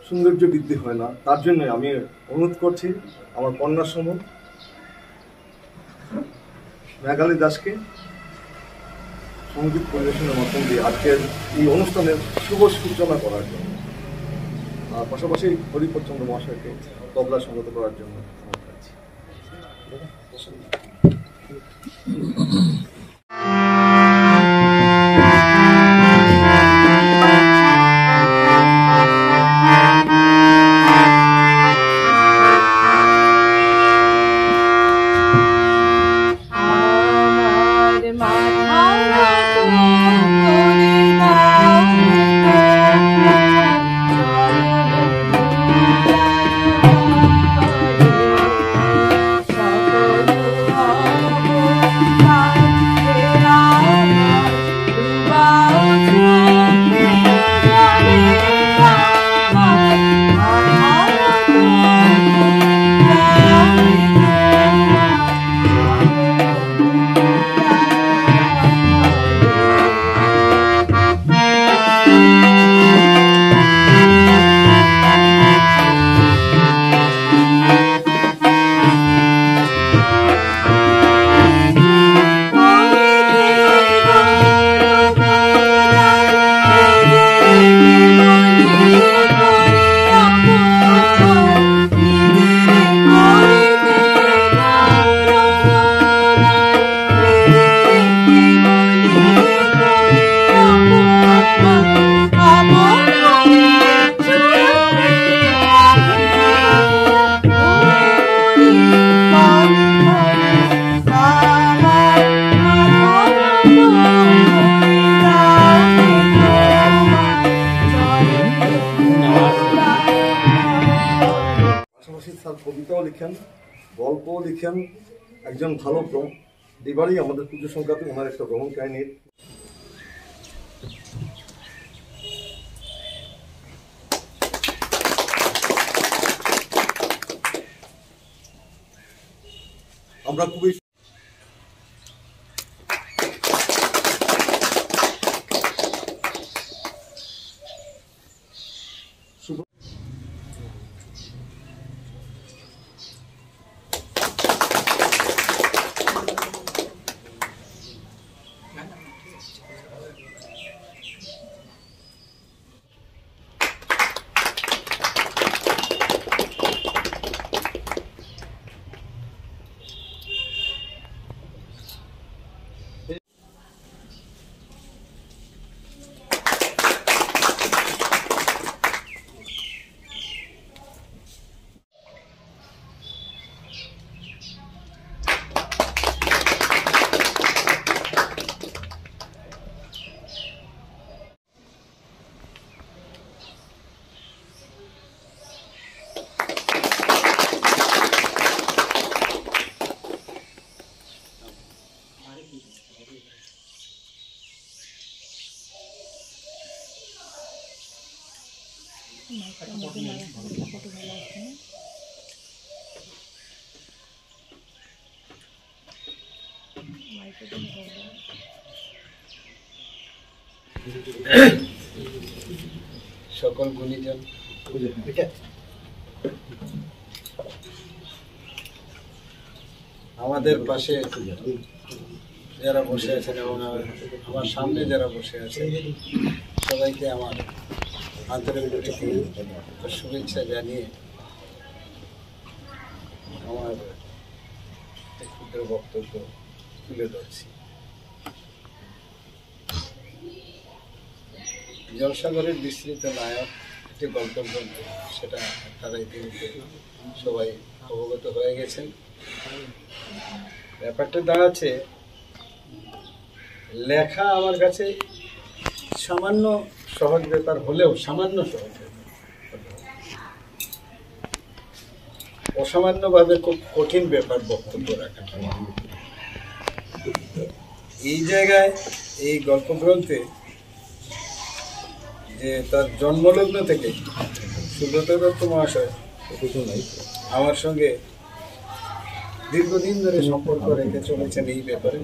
সৌন্দর্য বৃদ্ধি হয় না। তার জন্য আমি অনুরোধ করছি আমার কন্যা সমূহ মেঘালী দাসকে সঙ্গীত পরিবেশনের মাধ্যম দিয়ে আজকের এই অনুষ্ঠানের শুভ সূচনা করার জন্য, আর পাশাপাশি হরিপদচন্দ্র মহাশয়কে তবলা সংগত করার জন্য অনুরোধ করছি। স্যার কবিতাও লিখেন, গল্পও লিখেন, একজন ভালো এবারই আমাদের পুজো সংক্রান্তি ওনার একটা ভ্রমণ কাহিনী। আমরা খুবই সকল গুণীজন আমাদের পাশে যারা বসে আছেন এবং আমার সামনে যারা বসে আছেন সবাইকে আমার আন্তরিক শুভেচ্ছা জানিয়ে আমার ক্ষুদ্র বক্তব্য তুলে ধরছি। জলসাগরের বিস্তৃত নায়ক একটি গল্প গ্রন্থ, সেটা তারা ইতিমধ্যে সবাই অবগত হয়ে গেছেন। ব্যাপারটা দাঁড়াচ্ছে, লেখা আমার কাছে সামান্য সহজ ব্যাপার হলেও সামান্য সহজ ব্যাপার, অসামান্যভাবে খুব কঠিন ব্যাপার বক্তব্য রাখা। এই জায়গায় এই গল্প গ্রন্থে যে তার জন্মলগ্ন থেকে সুব্রত দত্ত মহাশয় আমার সঙ্গে দীর্ঘদিন ধরে সম্পর্ক রেখে চলেছেন এই ব্যাপারে।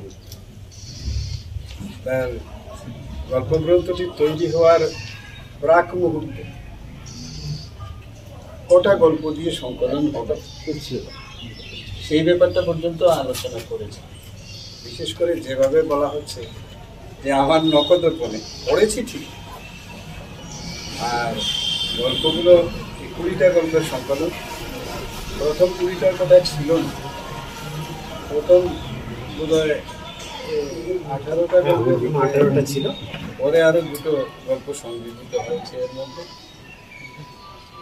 তার গল্প গ্রন্থটি তৈরি হওয়ার প্রাক মুহূর্তে কটা গল্প দিয়ে সংকলন হবে সেই ব্যাপারটা পর্যন্ত আলোচনা করেছে। বিশেষ করে যেভাবে বলা হচ্ছে যে আমার নকদর্পণে পড়েছি ঠিক, আর গল্পগুলো 20টা গল্পের সংকলন। প্রথম 20টার কথা ছিল না, প্রথম বোধহয় 18টা ছিল, পরে আরো দুটো গল্প সংযোজিত হয়েছে এর মধ্যে।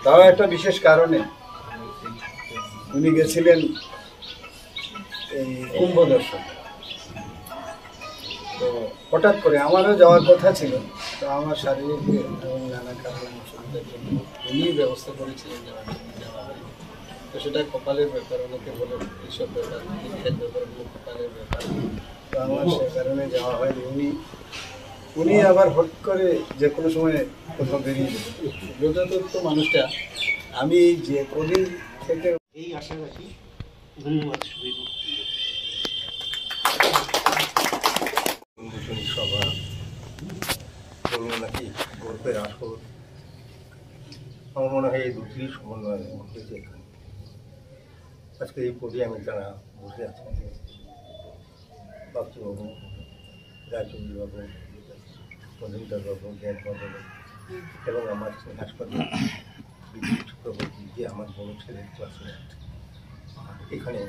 তাও একটা বিশেষ কারণে উনি গেছিলেন এই কুম্ভ দর্শন। তো হঠাৎ করে আমারও যাওয়ার কথা ছিল, তো আমার শারীরিক এবং নানা কারণে অসুবিধার জন্য উনি ব্যবস্থা করেছিলেন যাওয়ার জন্য, যাওয়া হয়। তো সেটা কপালের ব্যাপার, অনেকে বলে এইসব ব্যাপার দীক্ষার ব্যাপারগুলো কপালের ব্যাপার। তো আমার সে কারণে যাওয়া হয়নি। উনি আবার হট করে যে কোনো সময় কোথাও বেরিয়ে যেত। সুব্রত মানুষটা আমি যে কদিন থেকে এই আশা রাখি। ধন্যবাদ। সভা বলুন নাকি গল্পের আসর, আমার মনে হয় এই দুটি সমন্বয় ঘটেছে এখানে। আজকে এই পোডিয়ামে যারা বসে আছেন, বাবুবাবু, রায়চৌধুরীবাবু, মজুমদারবাবু, জ্ঞানবাবু এবং আমার হাসপাতাল বিদ্যুৎ চক্রবর্তী, যে আমার বড় ছেলের ক্লাসমেট, এখানে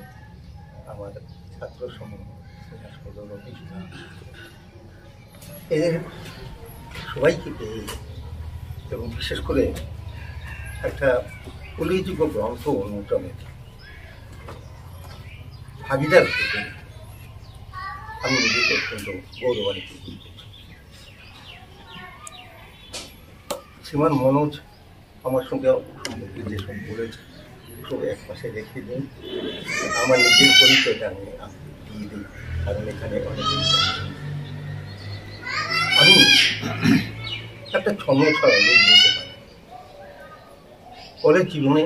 আমার ছাত্র সমূহ হাসপাতাল কিছুটা, এদের সবাইকে পেয়ে এবং বিশেষ করে একটা উল্লেখযোগ্য গ্রন্থ উন্মোচনের ভাগিদার হতে আমি নিজেকে অত্যন্ত গৌরবান্বিত করছি। শ্রীমান মনোজ আমার সঙ্গে সম্পর্কে যেসব বলেছে সব এক পাশে রেখে দিন, আমার নিজের পরিচয়টা আমি দিয়ে দিই, কারণ এখানে অনেকেই আমি একটা ছন্দ ছাড়া লোক বলতে পারি। কলেজ জীবনে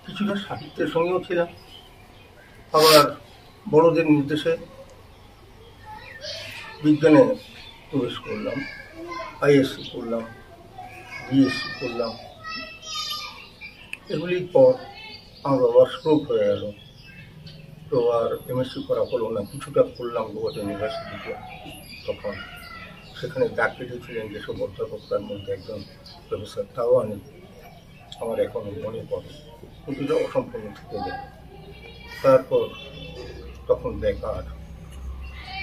কিছুটা সাহিত্যের সঙ্গেও ছিলাম, আবার বড়দের নির্দেশে বিজ্ঞানে প্রবেশ করলাম, আইএসসি করলাম, বিএসসি করলাম। এগুলির পর আমার বাবার স্ট্রোক হয়ে গেল, তো আর এমএসসি করা হলো না। কিছুটা করলাম গোয়া ইউনিভার্সিটিতে, তখন সেখানে ডাক পেটেছিলেন যেসব অধ্যাপক, তার মধ্যে একজন প্রফেসর তাওয়ানি, আমার এখনো মনে পড়ে, কিন্তু এটা অসম্পূর্ণ থেকে যায়। তারপর তখন বেকার,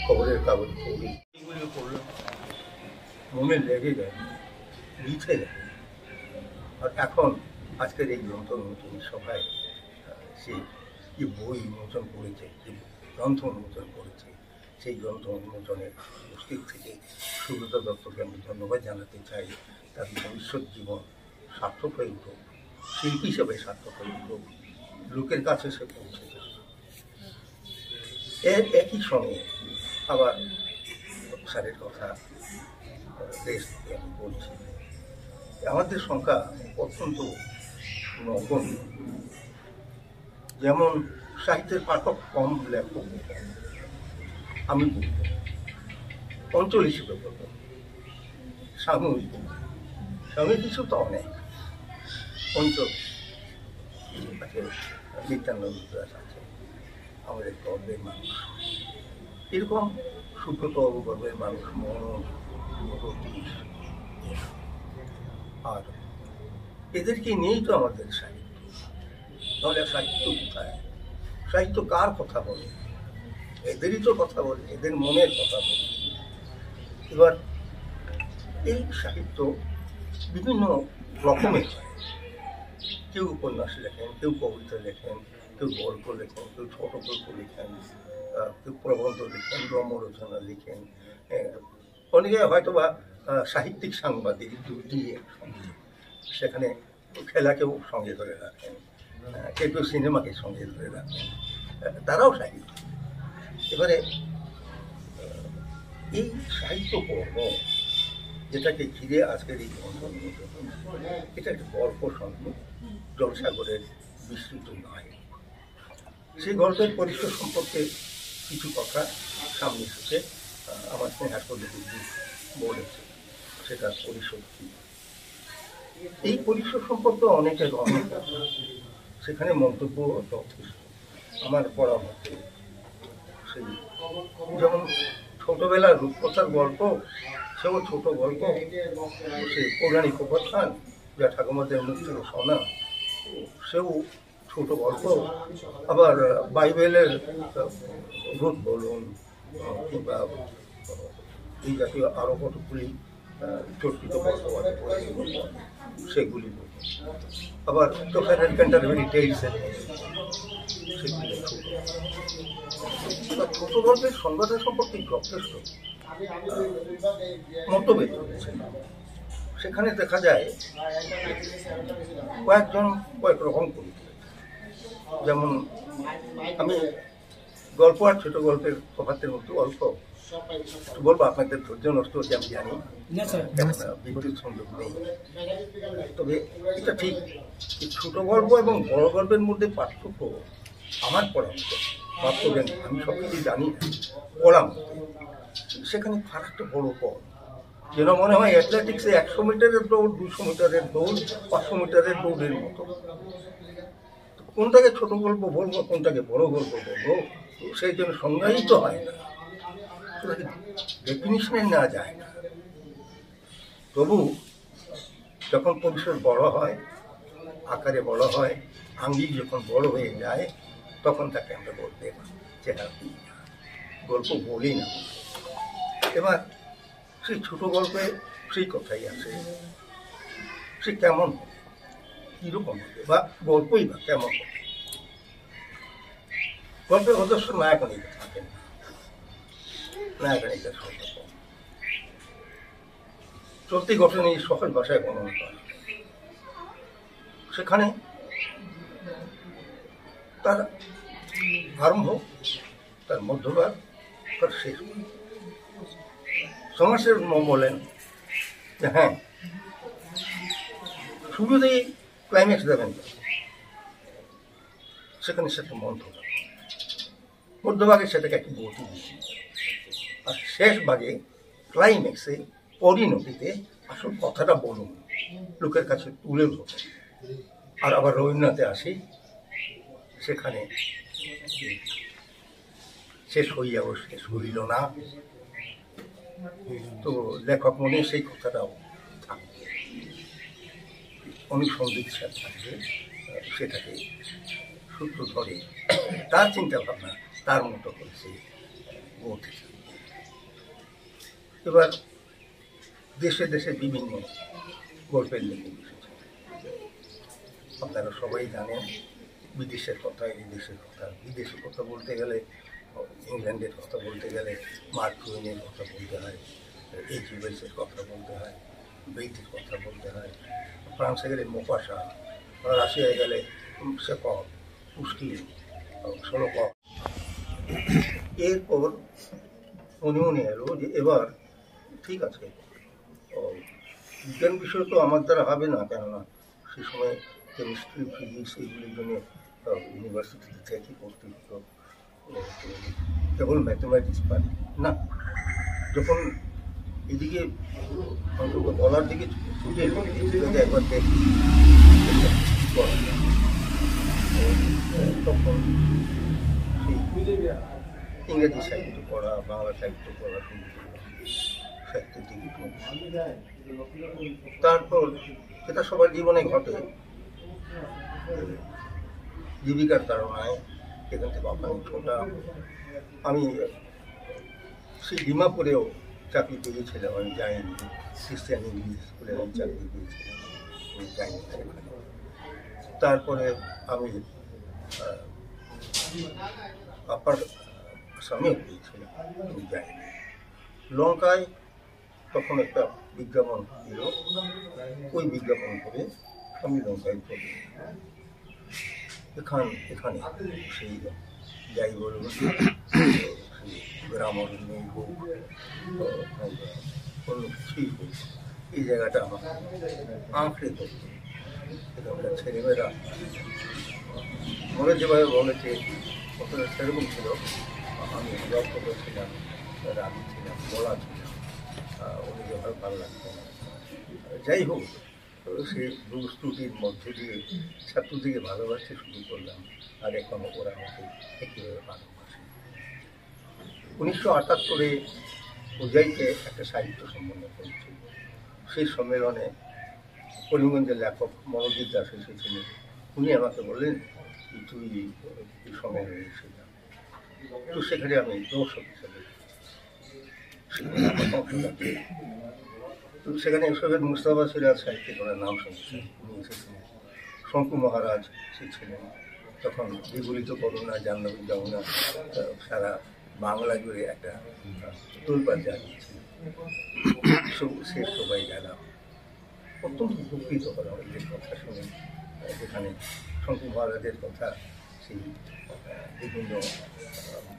খবরের কাগজ পড়ি, এগুলো পড়লাম, মনে লেগে যায়, লিখে যায়। আর এখন আজকের এই গ্রন্থ উন্মোচন সভায় সে যে বই উন্মোচন করেছে, যে গ্রন্থ উন্মোচন করেছে, সেই গ্রন্থ উন্মোচনের উপস্থিত থেকে সুব্রত দত্তকে আমি ধন্যবাদ জানাতে চাই। তার ভবিষ্যৎ জীবন সার্থক হয়ে উঠুক, শিল্পী হিসেবে সার্থক হয়ে উঠুক, লোকের কাছে সে পৌঁছে যাবে। এর একই সঙ্গে আবার স্যারের কথা দেশ থেকে আমি বলছি, আমাদের সংখ্যা অত্যন্ত নগণ্য। যেমন সাহিত্যের পাঠক কম, লেখক আমি বলব, অঞ্চল হিসেবে বলব, সাময়িক হিসেবে তো অনেক অঞ্চল আছে, নিত্যানন্দ দাস আছে, আমাদের গর্বের মানুষ, এরকম সুব্রত গর্বের মানুষ, মনোজ, রতীশ, আর এদেরকে নিয়েই তো আমাদের সাহিত্য। তাহলে সাহিত্য কোথায়? সাহিত্য কার কথা বলে? এদেরই তো কথা বলে, এদের মনের কথা বলে। এবার এই সাহিত্য বিভিন্ন রকমের হয়। কেউ উপন্যাস লেখেন, কেউ কবিতা লেখেন, কেউ গল্প লেখেন, কেউ ছোট গল্প লেখেন, কেউ প্রবন্ধ লেখেন, রম্যরচনা লিখেন, অনেকে হয়তো বা সাহিত্যিক সাংবাদিক, দুটি একসঙ্গে, সেখানে খেলাকেও সঙ্গে ধরে রাখেন, কেউ কেউ সিনেমাকে সঙ্গে ধরে রাখেন, তারাও সাহিত্য। এবারে এই সাহিত্য কর্ম যেটাকে ঘিরে আজকের এই গ্রন্থ, এটা একটা গল্প সংখ্য, জলসাগরের বিস্তৃত নয়। সেই গল্পের পরিসর সম্পর্কে কিছু কথা সামনে এসেছে, আমার হাসপাতাল বলেছে সেটা পরিসর কি। এই পরিসর সম্পর্কে অনেকের অনেক আছে। সেখানে মন্তব্য যথেষ্ট। আমার পড়া মতে সেই যেমন ছোটবেলার রূপকথার গল্প, সেও ছোট গল্প, সেই পৌরাণিক উপাখ্যান যা ঠাকুমাদের মুখ থেকে শোনা, সেও ছোট গল্প। আবার বাইবেলের রূপ বলুন কিংবা এই জাতীয় আরো কতগুলি চর্চিত গল্প আছে সেগুলি বলুন। আবার তোফায়েল ক্যান্টারবেরি টেইলসের সেগুলি ছোট গল্পের সংবাদের সম্পর্কে যথেষ্ট মতভেদ রয়েছে। সেখানে দেখা যায় কয়েকজন কয়েক রকম করি। যেমন আমি গল্প আর ছোট গল্পের তফাতের মতো অল্প বলবো, আপনাদের ধৈর্য নষ্ট হচ্ছে আমি জানি, বিদ্যুৎ সংযোগ নেই। তবে এটা ঠিক, ছোট গল্প এবং বড় গল্পের মধ্যে পার্থক্য আমার পড়া মতো, আমি সব কিছু জানি না, পড়া মতো সেখানে ফারাকটা বড় পথ। যেন মনে হয় অ্যাথলেটিক্সে 100 মিটারের দৌড়, 200 মিটারের দৌড়, 500 মিটারের দৌড়ের মতো। কোনটাকে ছোট গল্প বলবো, কোনটাকে বড় গল্প বলবো, সেই জন্য সংজ্ঞায়িত হয় না, ডেফিনিশনে নেওয়া যায় না। তবু যখন পরিসর বড় হয়, আকারে বড় হয়, আঙ্গিক যখন বড় হয়ে যায়, তখন তাকে আমরা বলতে চেহারা দিই না, গল্প বলি না। এবার সেই ছোট গল্পে সেই কথাই আছে, সে কেমন হবে, কিরকম হবে, বা গল্পই বা কেমন হবে। গল্পের অদর্শ নায়কনিকা থাকে না, নায়কনিকার সংখ্যা কম। চলতি ঘটনা এই সহজ ভাষায় বর্ণনা করা, সেখানে তার আরম্ভ, তার মধ্যভাগ, তার শেষ। সমাজের বলেন যে হ্যাঁ, শুরুতেই ক্লাইম্যাক্স দেবেন, সেখানে সেটা মধ্যভাগে সেটাকে একটি গতি দিচ্ছি, আর শেষ ভাগে ক্লাইম্যাক্সে পরিণতিতে আসল কথাটা বলুন, লোকের কাছে তুলে ধরুন। আর আবার রবীন্দ্রনাথে আসি, সেখানে শেষ হইয়াও শেষ হইল না, তো লেখক মনে সেই কথাটাও থাকবে, অনুসন্ধিৎসা থাকবে, সেটাকে সূত্র ধরে তার চিন্তা ভাবনা তার মতো করেছে বলতে। এবার দেশে দেশে বিভিন্ন গল্পের লেখক এসেছে, আপনারা সবাই জানেন। বিদেশের কথা, এই দেশের কথা, বিদেশের কথা বলতে গেলে ইংল্যান্ডের কথা বলতে গেলে মার্ক টুয়েনের কথা বলতে হয়, এইচ.জি. ওয়েলসের কথা বলতে হয়, বেইতের কথা বলতে হয়, ফ্রান্সে গেলে মোপাসা, রাশিয়ায় গেলে শেকভ, পুস্কিন, সোলোকভ। এরপর মনে এলো যে এবার ঠিক আছে, বিজ্ঞান বিষয় তো আমার দ্বারা হবে না, কেননা সে সময় কেমিস্ট্রি, ফিজিক্স এগুলির জন্য ইউনিভার্সিটিতে থেকে পড়তে হতো, কেবল ম্যাথমেটিক্স পারি না। যখন এদিকে অন্তত বলার দিকে ছুটে একবার দেখি তখন সেই ইংরেজি সাহিত্য পড়া, বাংলা সাহিত্য পড়া শুরু করলাম, সাহিত্যের দিকে। তারপর এটা সবার জীবনে ঘটে, জীবিকার কারণে এখান থেকে ওখানে ছোটা। আমি সেই ডিমাপুরেও চাকরি পেয়েছিলাম, আমি যাইনি, খ্রিস্টান ইংলিশ স্কুলে আমি চাকরি পেয়েছিলাম, আমি যাইনি সেখানে। তারপরে আমি আপার আসামেও পেয়েছিলাম, আমি যাইনি। লঙ্কায় তখন একটা বিজ্ঞাপন ছিল, ওই বিজ্ঞাপন করে আমি লঙ্কায় পড়ি। এখানে সেই যাই বলুন, গ্রাম অরণ্যই হোক, অন্য কিছুই হোক, এই জায়গাটা আমার আঁকড়ে ধরত। এখানকার ছেলেমেয়েরা মনে যেভাবে বলেছে কতটা সেরকম ছিল। আমি রক্ত ছিলাম, রানী ছিলাম, বলা ছিলাম, উনি যেভাবে ভালো লাগতো না। যাই হোক, সেই ভুল ত্রুটির মধ্য দিয়ে ছাত্রদিকে ভালোবাসতে শুরু করলাম, আর এখনো ওরা আমাকে একইভাবে ভালোবাসে। 1978-এ উজাইতে একটা সাহিত্য সম্মেলন হয়েছিল। সেই সম্মেলনে করিমগঞ্জের লেখক মনোজিৎ দাস এসেছিলেন। উনি আমাকে বললেন, তুই এই সম্মেলনে এসে যা। তো সেখানে আমি দর্শক হিসেবে তো সেখানে সৈয়দ মুস্তাফা সিরাজ সাহিত্যিকরা নাম শুনছেন, উনি এসেছিলেন। শঙ্কু মহারাজ সে ছিলেন। তখন বিগলিত করুণা জাহ্নবী যমুনা সারা বাংলা জুড়ে একটা তোলপাড় জানিয়েছিল। সে সবাই গেলাম, অত্যন্ত উপকৃত হলাম এদের কথা শুনে। যেখানে শঙ্কু মহারাজের কথা, সেই বিভিন্ন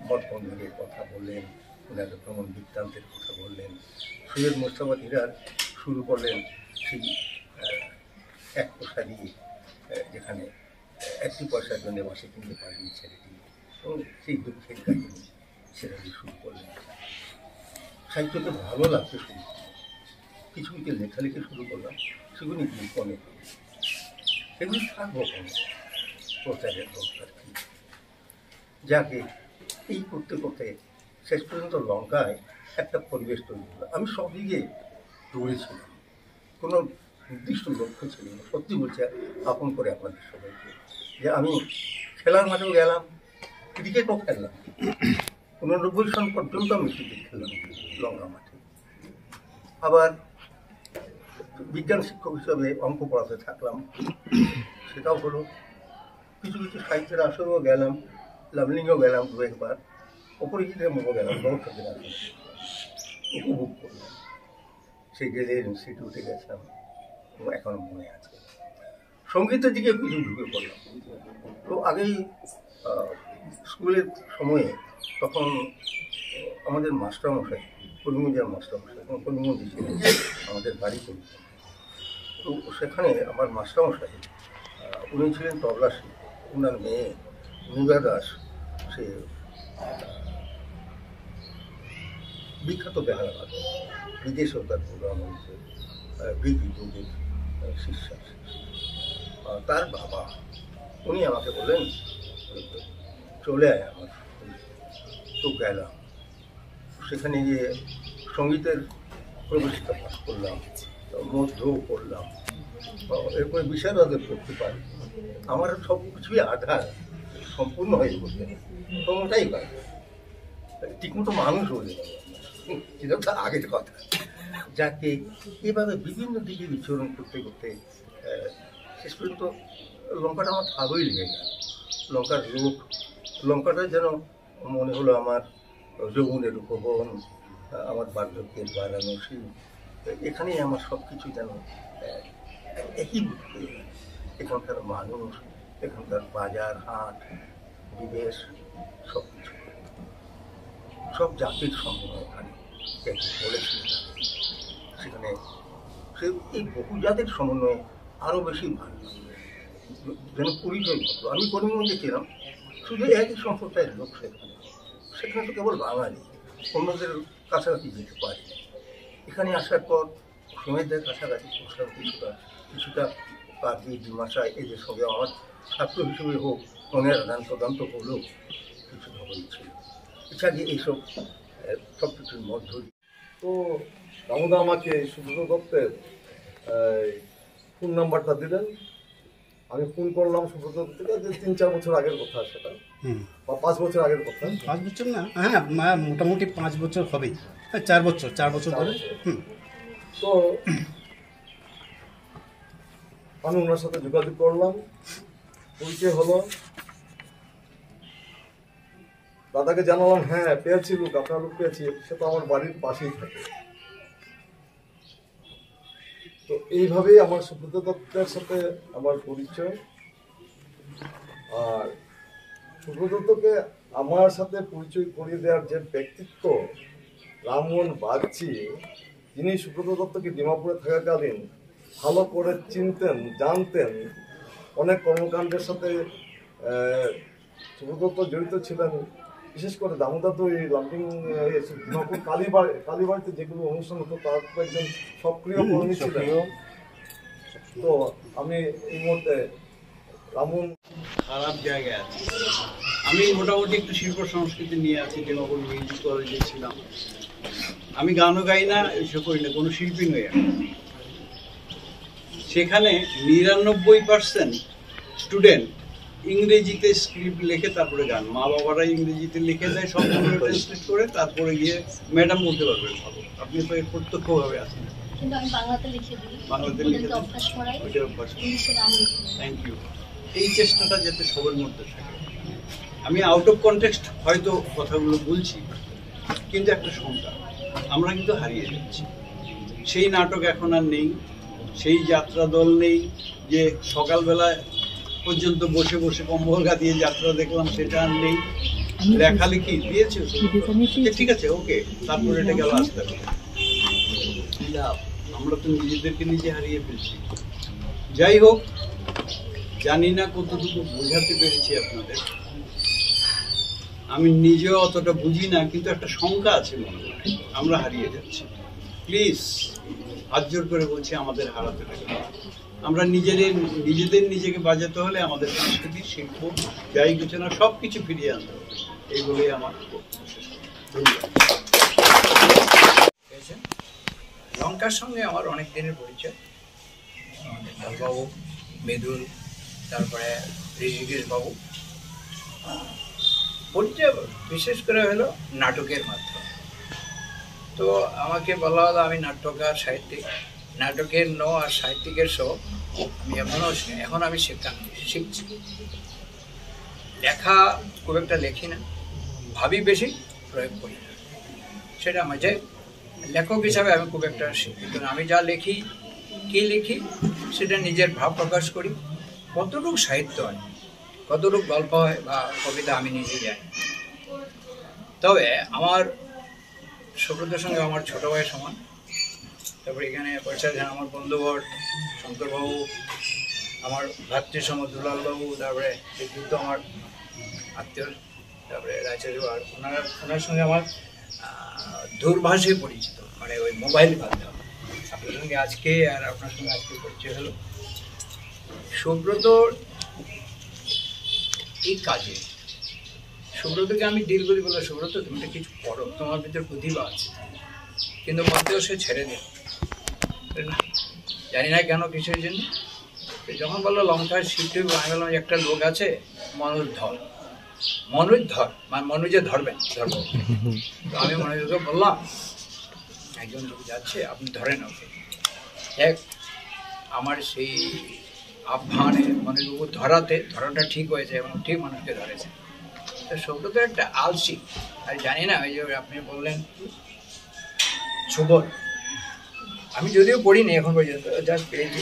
মঠবন্ধের কথা বললেন, ওনাদের ভ্রমণ বৃত্তান্তের কথা বললেন। সৈয়দ মুস্তাফা সিরাজ শুরু করলেন সেই এক পয়সা দিয়ে, যেখানে 1 পয়সার জন্য মাসে কিনতে পারেনি ছেলেটি, এবং সেই দুঃখের কাহিনী সেটা দিয়ে শুরু করলেন। সাহিত্যকে ভালো লাগতে শুরু করলাম, কিছু কিছু লেখালেখি শুরু করলাম। সেগুলি গোপনে, সেগুলি থাকবো কোনো প্রচারের দরকার কি। যাকে এই করতে করতে শেষ পর্যন্ত লঙ্কায় একটা পরিবেশ তৈরি হলো। আমি সব দিকে দৌড়েছিলাম, কোনো নির্দিষ্ট লক্ষ্য ছিল না। সত্যি বলছি আপন করে আপনাদের সবাইকে, যে আমি খেলার মাঠেও গেলাম, ক্রিকেটও খেললাম। 89 সাল পর্যন্ত আমি ক্রিকেট খেললাম লঙ্কা মাঠে। আবার বিজ্ঞান শিক্ষক হিসাবে অঙ্ক পড়াতে থাকলাম, সেটাও হলো। কিছু কিছু সাহিত্যের আসরেও গেলাম, লাভলিংও গেলাম 2 একবার, অপরিচিতের মুখও গেলাম, দর্শকের আসরে উপভোগ করলাম। সেই গেলের ইনস্টিটিউটে গেছিলাম, এখনো মনে আছে। সঙ্গীতের দিকে কিছু ঢুকে পড়লাম। তো আগেই স্কুলের সময়ে তখন আমাদের মাস্টারমশাই, করিমগঞ্জের মাস্টারমশাই, করিমগঞ্জে ছিলেন, আমাদের বাড়ি করিমগঞ্জ। তো সেখানে আমার মাস্টারমশাই, উনি ছিলেন তবলা শিল্পী। ওনার মেয়ে নিবা দাস, সে বিখ্যাত বেহালা বাদক, বিদেশেও তার প্রোগ্রাম হয়েছে, বিদ্যুতের শিষ্যা। তার বাবা, উনি আমাকে বললেন, চলে আয় আমার। তো গেলাম, সেখানে গিয়ে সঙ্গীতের প্রবেশিকা পাঠ করলাম, মধ্যও করলাম, এরপরে বিশারদে পড়তে পারি। আমার সব কিছুই আধার সম্পূর্ণ হয়ে বলতে কোনোটাই পাই ঠিকমতো মানুষ হয়ে গেল, সেটা তো আগের কথা। যাকে এভাবে বিভিন্ন দিকে বিচরণ করতে করতে শেষ পর্যন্ত লঙ্কাটা আমার ভালোই লেগে গেল। লঙ্কার লোক, লঙ্কাটা যেন মনে হলো আমার যৌবনের উপবন, আমার বার্ধক্যের বারাণসী। এখানেই আমার সব কিছু যেন একই হয়ে গেল। এখানকার মানুষ, এখানকার বাজার হাট, বিদেশ, সব কিছু, সব জাতির সমন্বয় এখানে বলেছিল। সেখানে সে এই বহু জাতির সমন্বয়ে আরও বেশি ভালো যেন পরিচয় হতো। আমি করিমগঞ্জে ছিলাম, শুধু একই সম্প্রদায়ের লোক। সেখানে তো কেবল বাঙালি, অন্যদের কাছাকাছি যেতে পারি। এখানে আসার পর সমেতদের কাছাকাছি পৌঁছলাম, কিছুটা কাজী ডিমাশায় এদের সঙ্গে আমার ছাত্র হিসেবে হোক মনের আদান প্রদান তো হলেও কিছু ভাবই ছিল। এছাড়া এইসব সব কিছুর মধ্য দিয়ে। তো দামোদা আমাকে সুব্রত দত্তের ফোন নাম্বারটা দিলেন। আমি ফোন করলাম সুব্রত দত্তকে, যে 3-4 বছর আগের কথা সেটা, বা 5 বছর আগের কথা। 5 বছর না, হ্যাঁ মোটামুটি 5 বছর হবেই, 4 বছর ধরে। তো আমি ওনার সাথে যোগাযোগ করলাম, পরিচয় হলো। দাদাকে জানালাম, হ্যাঁ পেয়েছি লোক, আপনার লোক পেয়েছি, সে তো আমার বাড়ির পাশেই থাকে। তো এইভাবেই আমার সুব্রত দত্তের সাথে আমার পরিচয়। আর সুব্রত দত্তকে আমার সাথে পরিচয় করিয়ে দেওয়ার যে ব্যক্তিত্ব, রামমোহন বাগচি, যিনি সুব্রত দত্তকে ডিমাপুরে থাকাকালীন ভালো করে চিনতেন, জানতেন, অনেক কর্মকাণ্ডের সাথে সুব্রত দত্ত জড়িত ছিলেন। বিশেষ করে দামোদর তো এই লাম্পিং ডিমাপুর কালীবাড়িতে যেগুলো অনুষ্ঠান হতো, তার একজন সক্রিয় কর্মী ছিলেন। তো আমি এই মুহূর্তে রামমোহন খারাপ জায়গায় আছি। আমি মোটামুটি একটু শিল্প সংস্কৃতি নিয়ে আছি, ডিমাপুর মিউজিক কলেজে ছিলাম। আমি গানও গাই না, এসব করি না, কোনো শিল্পী নই আমি। সেখানে 99% স্টুডেন্ট ইংরেজিতে স্ক্রিপ্ট লিখে তারপরে গান, মা বাবারা ইংরেজিতে লিখে দেয়, সম্পূর্ণ ট্রান্সলেট করে তারপরে গিয়ে ম্যাডাম বলতে পারবেন ভালো। আপনি তো এর প্রত্যক্ষভাবে আছেন। কিন্তু আমি বাংলাতে লিখে দিই, বাংলাতে লিখে দেন, অভ্যাস করাই, ওইটা অভ্যাস করাই। ইংলিশে গান লিখে দিই। Thank you. এই চেষ্টাটা যাতে সবার মধ্যে থাকে। আমি আউট অফ কনটেক্সট হয়তো কথাগুলো বলছি, কিন্তু একটা শঙ্কা, আমরা কিন্তু হারিয়ে যাচ্ছি। সেই নাটক এখন আর নেই, সেই যাত্রা দল নেই যে সকালবেলা পর্যন্ত বসে বসে কম্বল গাদিয়ে যাত্রা দেখলাম, সেটা আর নেই। লেখালেখি দিয়েছে, ঠিক আছে, ওকে, তারপরে এটা গেল আসতে হবে। আমরা তো নিজেদেরকে নিজে হারিয়ে ফেলছি। যাই হোক, জানি না কতটুকু বোঝাতে পেরেছি আপনাদের। আমি নিজেও অতটা বুঝি না, কিন্তু একটা শঙ্কা আছে মনে হয় আমরা হারিয়ে যাচ্ছি। প্লিজ হাত জোর করে বলছি, আমাদের হারাতে হবে। আমরা নিজেদের নিজেকে বাজাতে হলে আমাদের সংস্কৃতি, শিল্প, যাই কিছু না, সব কিছু ফিরিয়ে আনতে হবে। এইগুলোই আমার ধন্যবাদ। লঙ্কার সঙ্গে আমার অনেক দিনের পরিচয়। বাবু, মৃদুল, তারপরে ঋষিকেশ বাবু, পরিচয় বিশেষ করে হলো নাটকের মাধ্যমে। তো আমাকে বলা হলো আমি নাট্যকার, সাহিত্যিক। নাটকের আর সাহিত্যিকের আমি এখন আমি শিখছি। লেখা খুব একটা লেখি না, ভাবি বেশি, প্রয়োগ করি না। সেটা মাঝে লেখক হিসাবে আমি খুব একটা শিখি। আমি যা লিখি, কি লিখি, সেটা নিজের ভাব প্রকাশ করি। কতটুকু সাহিত্য হয়, কতটুকু গল্প হয় বা কবিতা, আমি নিজে জানি। তবে আমার সুব্রতর সঙ্গে আমার ছোটো ভাই সমান। তারপরে এখানে পয়সা আমার বন্ধুবর শঙ্করবাবু, আমার ভাতৃসম দুলালবাবু, তারপরে বিদ্যুৎ আমার আত্মীয়, তারপরে রায়চারি, আর ওনার সঙ্গে আমার দূরভাষে পরিচিত, মানে ওই মোবাইল মাধ্যমে। আপনার সঙ্গে আজকে আর আপনার সঙ্গে আজকে পরিচয় হলো। সুব্রতর এই কাজে, সুব্রতকে আমি ডিল করি, বলে সুব্রত তুমি তো কিছু করো, তোমার ভিতরে প্রতিভা আছে, কিন্তু মধ্যেও সে ছেড়ে দেয় না, জানি না কেন, কিসের জন্য। যখন বললো লঙ্কায় শিফট, আমি বললাম একটা লোক আছে মনোজ ধর, মানে মনোজে ধরবেন, ধরবো। তো আমি মনোজকে বললাম একজন লোক যাচ্ছে, আপনি ধরেন ওকে। এক আমার সেই আহ্বানে মনোজবাবু ধরাটা ঠিক হয়েছে এবং ঠিক মানুষকে ধরেছে। তো সৌব্রত একটা আলসি, আর জানি না ওই যে আপনি বললেন সুবল, আমি যদিও পড়িনি এখন পর্যন্ত, জাস্ট পেয়েছি।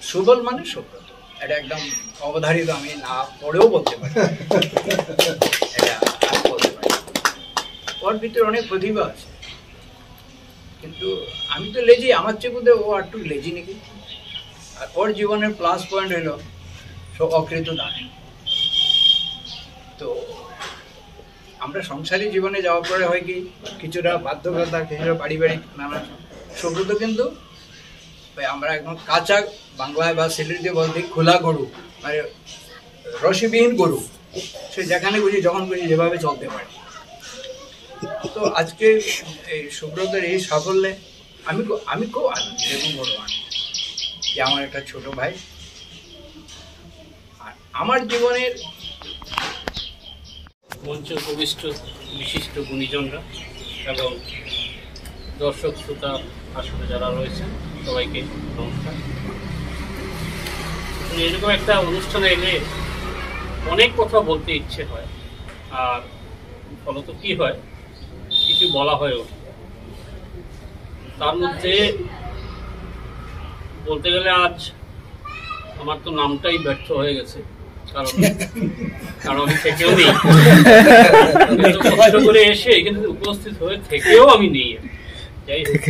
সুবল মানে সুব্রত, এটা একদম অবধারিত, আমি না পড়েও বলতে পারি, এটা আমি বলতে পারি। ওর ভিতরে অনেক প্রতিভা আছে, কিন্তু আমি তো লেজি, আমার চেয়ে বোধহয় ও একটু লেজি নাকি। আর ওর জীবনের প্লাস পয়েন্ট হলো সব অকৃত দান। তো আমরা সংসারী জীবনে যাওয়ার পরে হয় কি, কিছুটা বাধ্যকতা, কিছুটা পারিবারিক নানা। সুব্রত কিন্তু আমরা একদম কাঁচা বাংলায় বা সিলেটিতে বলতে খোলা গরু, মানে রসিবিহীন গরু, সে যেখানে বুঝি যখন বুঝি যেভাবে চলতে পারে। তো আজকে এই সুব্রতের এই সাফল্যে আমি খুব আনন্দিত এবং গৌরবান যে আমার একটা ছোট ভাই। আর আমার জীবনের মঞ্চ উপবিষ্ট বিশিষ্ট গুণীজনরা এবং দর্শক শ্রোতা আসলে যারা রয়েছেন, সবাইকে নমস্কার। এরকম একটা অনুষ্ঠানে এলে অনেক কথা বলতে ইচ্ছে হয়, আর ফলত কি হয়, কিছু বলা হয় ওঠে। তার মধ্যে বলতে গেলে আজ আমার তো নামটাই ব্যর্থ হয়ে গেছে, কারণ আমি থেকেও নেই, কষ্ট করে এসে এখানে উপস্থিত হয়ে থেকেও আমি নেই। যাই হোক,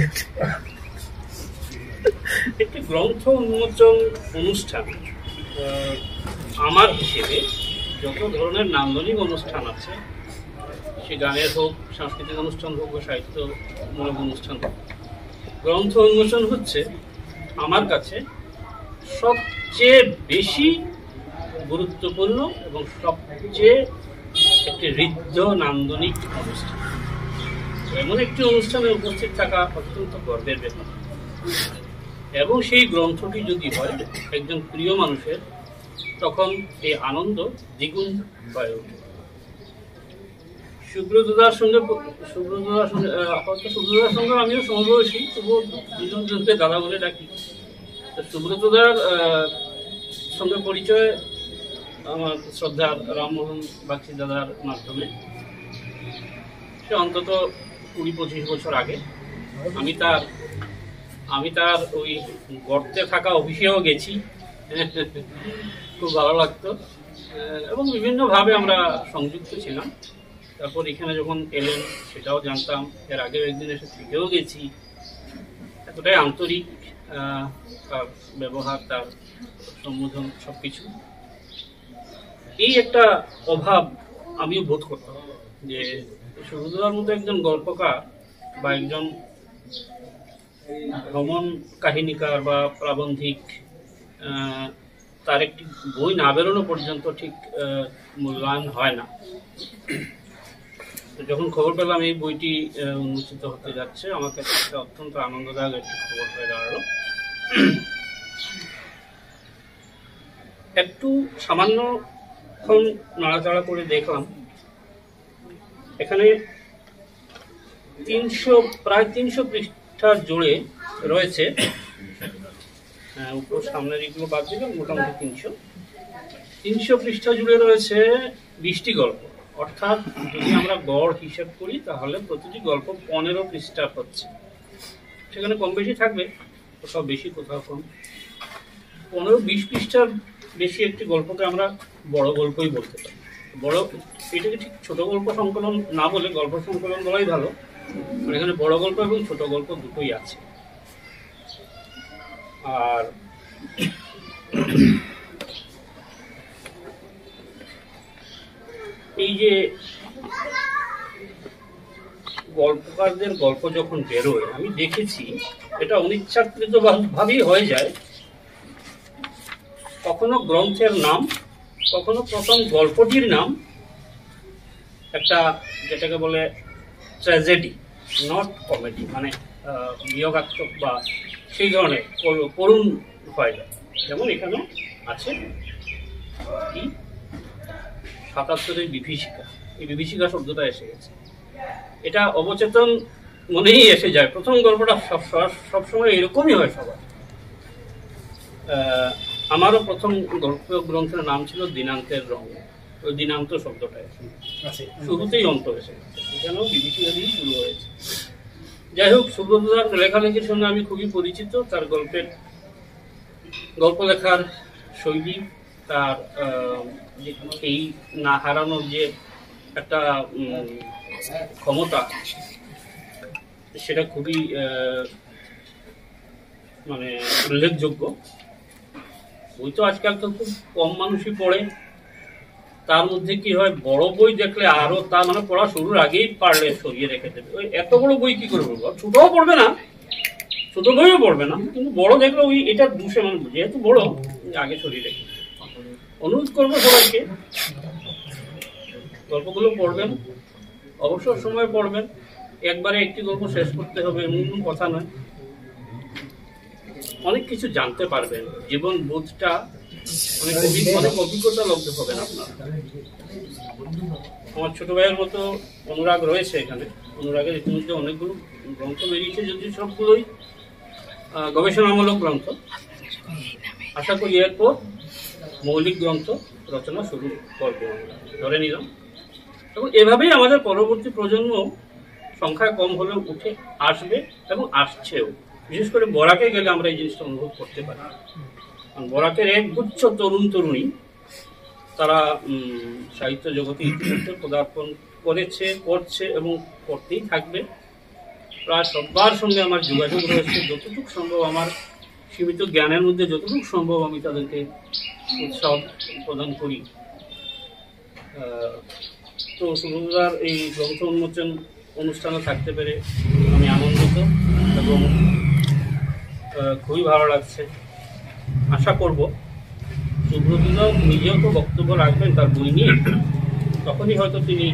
একটি গ্রন্থ উন্মোচন অনুষ্ঠান আমার হিসেবে যত ধরনের নান্দনিক অনুষ্ঠান আছে, সে গানের হোক, সাংস্কৃতিক অনুষ্ঠান হোক বা সাহিত্যমূলক অনুষ্ঠান হোক, গ্রন্থ উন্মোচন হচ্ছে আমার কাছে সবচেয়ে বেশি গুরুত্বপূর্ণ এবং সবচেয়ে একটি ঋদ্ধ নান্দনিক অনুষ্ঠান। এমন একটি অনুষ্ঠানে উপস্থিত থাকা অত্যন্ত গর্বের ব্যাপার, এবং সেই গ্রন্থটি যদি হয় একজন প্রিয় মানুষের, তখন এই আনন্দ দ্বিগুণ হয়ে ওঠে। সুব্রতদার সঙ্গে হয়তো সুব্রতদার সঙ্গে আমিও সমবয়সী, তবুও দুজনকে দাদা বলে ডাকি। সুব্রতদার সঙ্গে পরিচয় আমার শ্রদ্ধার রামমোহন বাগচি দাদার মাধ্যমে। সে অন্তত 20-25 বছর আগে আমি তার ওই গর্তে থাকা অফিসেও গেছি, খুব ভালো লাগতো, এবং বিভিন্নভাবে আমরা সংযুক্ত ছিলাম। তারপর এখানে যখন এলেন সেটাও জানতাম, এর আগেও একদিন এসে থেকেও গেছি। এতটাই আন্তরিক তার ব্যবহার, তার সম্বোধন, সবকিছু। এই একটা অভাব আমিও বোধ করতাম যে সুব্রতদার মতো একজন গল্পকার বা একজন ভ্রমণ কাহিনীকার বা প্রাবন্ধিক, তার একটি বই না বেরোনো পর্যন্ত ঠিক মূল্যায়ন হয় না। যখন খবর পেলাম এই বইটি উন্মোচিত হতে যাচ্ছে, আমার কাছে একটা অত্যন্ত আনন্দদায়ক একটি খবর হয়ে দাঁড়ালো। একটু সামান্যক্ষণ নাড়াচাড়া করে দেখলাম, এখানে প্রায় 300 পৃষ্ঠা জুড়ে রয়েছে, উপর সামনের এগুলো বাদ দিলে মোটামুটি 300 পৃষ্ঠা জুড়ে রয়েছে 20টি গল্প। অর্থাৎ যদি আমরা গড় হিসেব করি তাহলে প্রতিটি গল্প 15 পৃষ্ঠা হচ্ছে। সেখানে কম বেশি থাকবে, কোথাও বেশি কোথাও কম। 15-20 পৃষ্ঠার বেশি একটি গল্পকে আমরা বড় গল্পই বলতে পারি। এটাকে ঠিক ছোট গল্প সংকলন না বলে গল্প সংকলন বলাই ভালো, কারণ এখানে বড় গল্প এবং ছোট গল্প দুটোই আছে। আর এই যে গল্পকারদের গল্প যখন বেরোয়, আমি দেখেছি এটা অনিচ্ছাকৃত ভাবেই হয়ে যায়। কখনো গ্রন্থের নাম, কখনো প্রথম গল্পটির নাম একটা, যেটাকে বলে ট্র্যাজেডি, নট কমেডি, মানে বিয়োগাত্মক বা সেই ধরনের করুণ হয়ে যায়। যেমন এখানে আছে কি 77-এর বিভীষিকা, এই বিভীষিকা শব্দটা এসে গেছে। এটা অবচেতন মনেই এসে যায়। প্রথম গল্পটা সবসময় এরকমই হয় সবার। আমারও প্রথম গল্প গ্রন্থের নাম ছিল দিনান্তের রঙ, ওই দিনান্ত শব্দটা শুরুতেই অন্ত এসে গেছে, এখানেও বিভীষিকা দিয়ে শুরু হয়েছে। যাই হোক, সুব্রতদার লেখালেখির সঙ্গে আমি খুবই পরিচিত। তার গল্প লেখার শৈলী, তার এই না হারানোর যে একটা ক্ষমতা, সেটা খুবই মানে উল্লেখযোগ্য। বই তো আজকাল তো খুব কম মানুষই পড়ে। তার মধ্যে কি হয়, বড় বই দেখলে আরো, তার মানে পড়া শুরুর আগেই পারলে সরিয়ে রেখে দেবে। ওই এত বড় বই কি করে পড়বো? ছোটও পড়বে না, ছোট বইও পড়বে না, কিন্তু বড় দেখলে ওই এটা দুষে, মানে যেহেতু বড় আগে সরিয়ে রেখে। অনুরোধ করবো সবাইকে গল্পগুলো পড়বেন, অবসর সময় পড়বেন। একবারে একটি গল্প শেষ করতে হবে এমন কথা নয়, অনেক কিছু জানতে পারবেন। জীবন বোধটা অনেক অভিজ্ঞতা লব্ধ হবেন আপনার। আমার ছোট ভাইয়ের মতো অনুরাগ রয়েছে এখানে। অনুরাগের ইতিমধ্যে অনেকগুলো গ্রন্থ বেরিয়েছে, যদি সবগুলোই গবেষণামূলক গ্রন্থ। আশা করি এরপর মৌলিক গ্রন্থ রচনা শুরু করবো ধরে নিলাম, এবং এভাবেই আমাদের পরবর্তী প্রজন্ম সংখ্যায় কম হলেও উঠে আসবে এবং আসছেও। বিশেষ করে বরাকে গেলে আমরা এই জিনিসটা অনুভব করতে পারি। কারণ বরাকের এক গুচ্ছ তরুণ তরুণী, তারা সাহিত্য জগতে ইতিমধ্যে পদার্পণ করেছে, করছে এবং করতেই থাকবে। প্রায় সবার সঙ্গে আমার যোগাযোগ রয়েছে। যতটুকু সম্ভব, আমার সীমিত জ্ঞানের মধ্যে যতটুকু সম্ভব আমি তাদেরকে উৎসাহ প্রদান করি। তো সুব্রতদার এই গ্রন্থ উন্মোচন অনুষ্ঠানে থাকতে পেরে আমি আনন্দিত, এবং খুবই ভালো লাগছে। আশা করব সুব্রতদা নিজেও তো বক্তব্য রাখবেন তার বই নিয়ে, তখনই হয়তো তিনি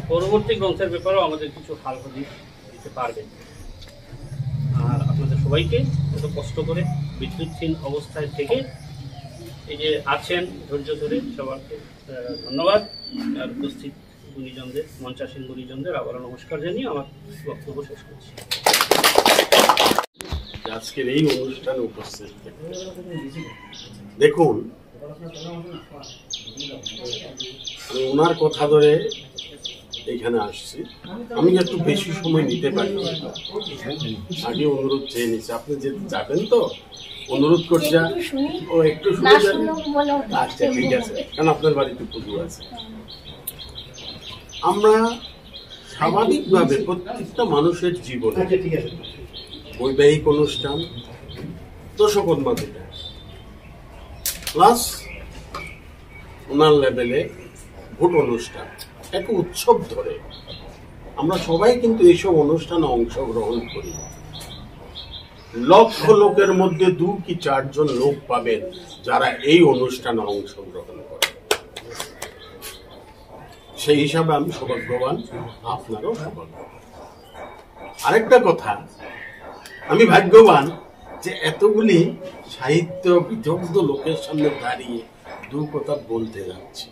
পরবর্তী গ্রন্থের ব্যাপারেও আমাদের কিছু হাল হদিস দিতে পারবেন। আর আপনাদের সবাইকে এত কষ্ট করে বিদ্যুৎহীন অবস্থায় থেকে এই যে আছেন ধৈর্য ধরে সবাইকে ধন্যবাদ। আর উপস্থিত গুণীজনদের, মঞ্চাসীন গুণীজনদের আবারও নমস্কার জানিয়ে আমার বক্তব্য শেষ করছি। আজকের এই অনুষ্ঠানে উপস্থিত দেখুন, আমি ওনার কথা ধরে এখানে আসছি। আমি একটু বেশি সময় নিতে পারি, আগে অনুরোধ চেয়ে নিচ্ছি। আপনি যে যাবেন তো অনুরোধ করছি, ও একটু শুনে যাবেন। আচ্ছা ঠিক আছে, কারণ আপনার বাড়িতে পুজো আছে। আমরা স্বাভাবিকভাবে প্রত্যেকটা মানুষের জীবনে বৈবাহিক অনুষ্ঠান, দশকর্মা যেটা প্লাস ওনার লেভেলে ভোট অনুষ্ঠান, একটা উৎসব ধরে আমরা সবাই কিন্তু এইসব অনুষ্ঠানে অংশগ্রহণ করি। লক্ষ লোকের মধ্যে 2 কি 4 জন লোক পাবেন যারা এই অনুষ্ঠানে অংশগ্রহণ করে। সেই হিসাবে আমি সৌভাগ্যবান, আপনারও সৌভাগ্যবান। আরেকটা কথা, আমি ভাগ্যবান যে এতগুলি সাহিত্য বিদগ্ধ লোকের সামনে দাঁড়িয়ে 2 কথা বলতে যাচ্ছি।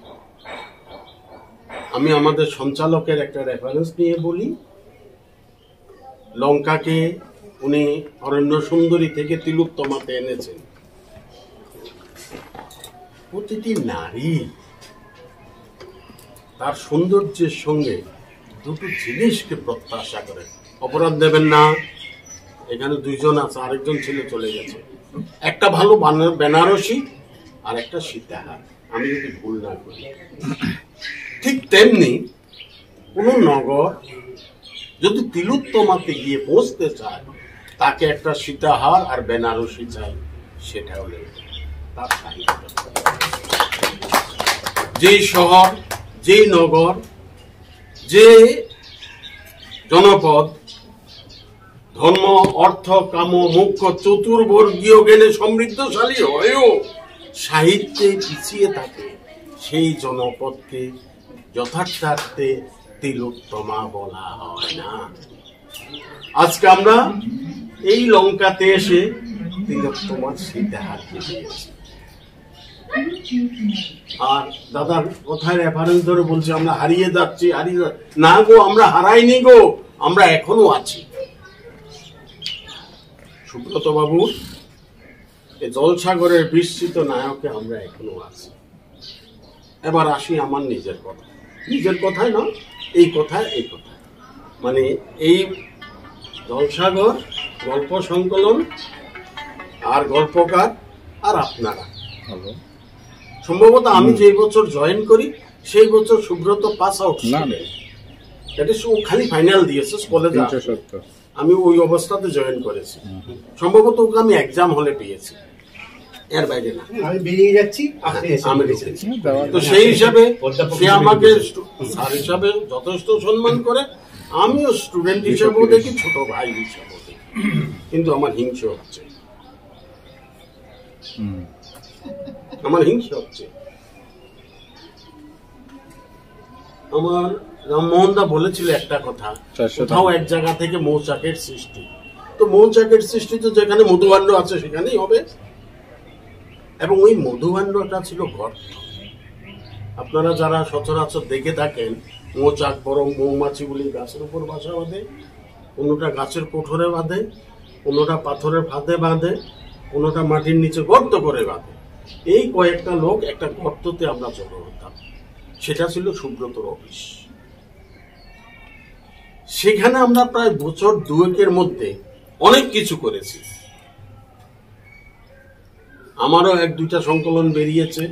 আমি আমাদের সঞ্চালকের একটা রেফারেন্স নিয়ে বলি। লঙ্কাকে উনি অরণ্য সুন্দরী থেকে তিলোত্তমাতে এনেছেন। প্রতিটি নারী তার সৌন্দর্যের সঙ্গে 2টো জিনিসকে প্রত্যাশা করে। অপরাধ দেবেন না, এখানে 2 জন আছে, আরেকজন ছেলে চলে গেছে। একটা ভালো বেনারসি আর একটা সীতাহার, আমি যদি ভুল না করি। ঠিক তেমনি কোন নগর যদি তিলোত্তমাতে গিয়ে পৌঁছতে চায়, তাকে একটা সীতাহার আর বেনারসি চাই, সেটা হলে তার সাহিত্য। যেই শহর, যেই নগর, যে জনপদ ধর্ম, অর্থ, কাম, মোক্ষ চতুর্বর্গীয় জ্ঞানে সমৃদ্ধশালী হয়েও সাহিত্যে পিছিয়ে থাকে, সেই জনপদকে যথার্থে তিলোত্তমা বলা হয় না। আজকে আমরা এই লঙ্কাতে এসে তিলোত্তমার সীতাহারকে দিয়েছি। আর দাদার কথায় রেফারেন্স ধরে বলছে আমরা হারিয়ে যাচ্ছি, না গো, আমরা হারাইনি গো, আমরা এখনো আছি। সুব্রত বাবু এই জলসাগরের বিস্তৃত নায়কে আমরা এখনো আছি। এবার আসি আমার নিজের কথা, নিজের কথায় না, এই কথায় মানে এই জলসাগর গল্প সংকলন আর গল্পকার আর আপনারা। সম্ভবত আমি যে বছর জয়েন করি সেই বছর সুব্রত পাস আউট, ও খালি ফাইনাল দিয়েছে কলেজে। আমি ওই অবস্থাতে জয়েন করেছি, সম্ভবত ওকে আমি এক্সাম হলে পেয়েছি, এর বাইরে না। আমি বেরিয়ে যাচ্ছি, তো সেই হিসাবে সে আমাকে স্যার হিসাবে যথেষ্ট সম্মান করে, আমিও স্টুডেন্ট হিসাবেও দেখি, ছোট ভাই হিসাবেও দেখি। কিন্তু আমার হিংসে হচ্ছে, আমার রামমোহন দা বলেছিল একটা কথা, কোথাও এক জায়গা থেকে মৌচাকের সৃষ্টি। তো মৌচাকের সৃষ্টি তো যেখানে মধুভাণ্ড আছে সেখানেই হবে, এবং ওই মধুভাণ্ডটা ছিল গর্ত। আপনারা যারা সচরাচর দেখে থাকেন, মৌচাক বরং মৌমাছিগুলি গাছের উপর বাসা বাঁধে, কোনোটা গাছের কোঠরে বাঁধে, কোনোটা পাথরের ফাঁদে বাঁধে, কোনোটা মাটির নিচে গর্ত করে বাঁধে। এই কয়েকটা লোক একটা গর্ততে আমরা জড়ো হতাম, সেটা ছিল সুব্রতর অফিস। সেখানে আমরা প্রায় বছর 2-এর মধ্যে অনেক কিছু করেছি। আমারও 1-2টা সংকলন বেরিয়েছে,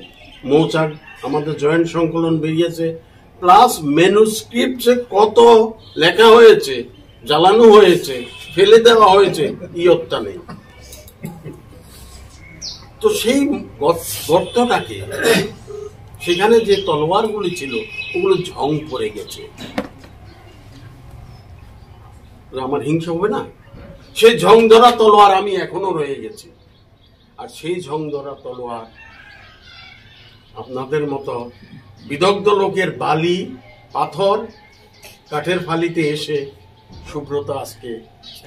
মৌচাক আমাদের জয়েন্ট সংকলন বেরিয়েছে, প্লাস ম্যানুস্ক্রিপ্টে কত লেখা হয়েছে, জ্বালানো হয়েছে, ফেলে দেওয়া হয়েছে, ইয়ত্তা নেই। তো সেই গর্তটাকে, সেখানে যে তলোয়ারগুলি ছিল ওগুলো ঝং পড়ে গেছে। আমার হিংসা হবে না? সেই ঝংধরা তলোয়ার আমি এখনো রয়ে গেছি। আর সেই ঝংধরা তলোয়ার আপনাদের মতো বিদগ্ধ লোকের বালি, পাথর, কাঠের ফালিতে এসে সুব্রত আজকে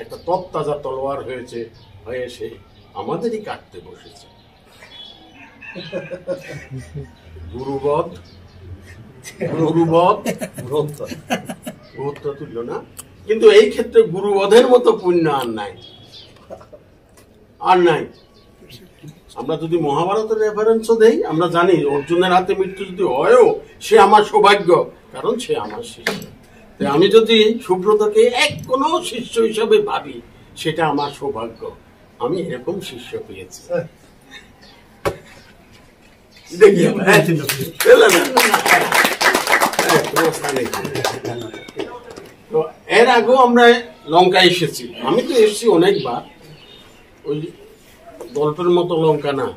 একটা তত্তাজা তলোয়ার হয়ে এসে আমাদেরই কাটতে বসেছে। গুরুবধ গুরুত্ব তুলল না, কিন্তু এই ক্ষেত্রে গুরুবধের মতো পুণ্য আর নাই। আমরা যদি মহাভারতের রেফারেন্সও দেই, আমরা জানি অর্জুনের হাতে মৃত্যু যদি হয়ও সে আমার সৌভাগ্য, কারণ সে আমার শিষ্য। আমি যদি সুব্রতকে কোনো শিষ্য হিসাবে ভাবি, সেটা আমার সৌভাগ্য। আমি এরকম শিষ্য পেয়েছি। এর আগেও আমরা লঙ্কা এসেছি, আমি তো এসেছি অনেকবার। ওই গল্পের মতো লঙ্কা না,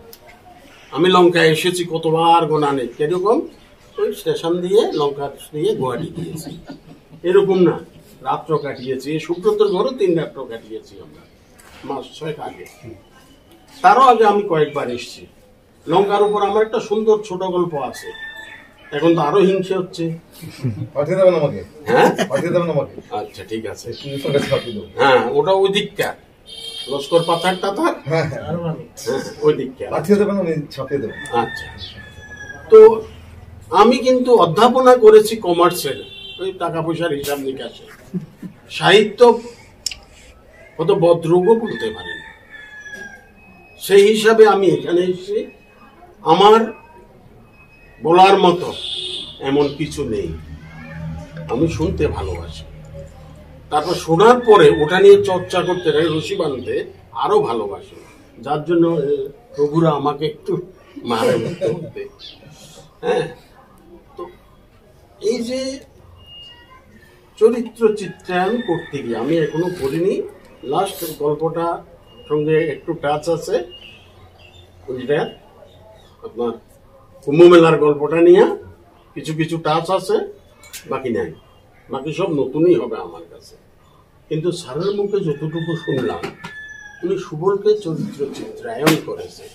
আমি লঙ্কায় এসেছি কতবার গোনা নেই। কিরকম? ওই স্টেশন দিয়ে লঙ্কা দিয়ে গুয়াহাটি গিয়েছি, এরকম না। রাত্র কাটিয়েছি, সুব্রতর ঘরও 3 রাত্র কাটিয়েছি আমরা, মাস 6 আগে। তারও আগে আমি কয়েকবার এসেছি। লঙ্কার উপর আমার একটা সুন্দর ছোট গল্প আছে, এখন তো আরো হিংসে হচ্ছে। পাঠিয়ে দেবেন আমাকে? হ্যাঁ, পাঠিয়ে দেবেন আমাকে। আচ্ছা ঠিক আছে। পাঠিয়ে দেবো। হ্যাঁ, ওটা ওই দিকটা লস্কর পাথার টাথার, হ্যাঁ ওই দিকটা পাঠিয়ে দেবেন, আমি ছাপিয়ে দেবো। আচ্ছা, তো আমি কিন্তু অধ্যাপনা করেছি কমার্সের, ওই টাকা পয়সার হিসাব নিকাশে। সাহিত্য কত বদ্রুগও বলতে পারেন। সেই হিসাবে আমি এখানে এসে আমার বলার মতো এমন কিছু নেই। আমি শুনতে ভালোবাসি, তারপর শোনার পরে ওটা নিয়ে চর্চা করতে, রসি বানতে আরো ভালোবাসি, যার জন্য প্রভুরা আমাকে একটু মারে মধ্যে। হ্যাঁ, তো এই যে চরিত্র চিত্রায়ন করতে গিয়ে আমি এখনো করিনি। লাস্ট গল্পটা সঙ্গে একটু টাচ আছে, ওইটা আপনার কুম্ভ মেলার গল্পটা নিয়ে কিছু কিছু টাচ আছে, বাকি নাই। বাকি সব নতুনই হবে আমার কাছে। কিন্তু স্যারের মুখে যতটুকু শুনলাম, উনি সুবলকে চরিত্র চিত্রায়ন করেছে।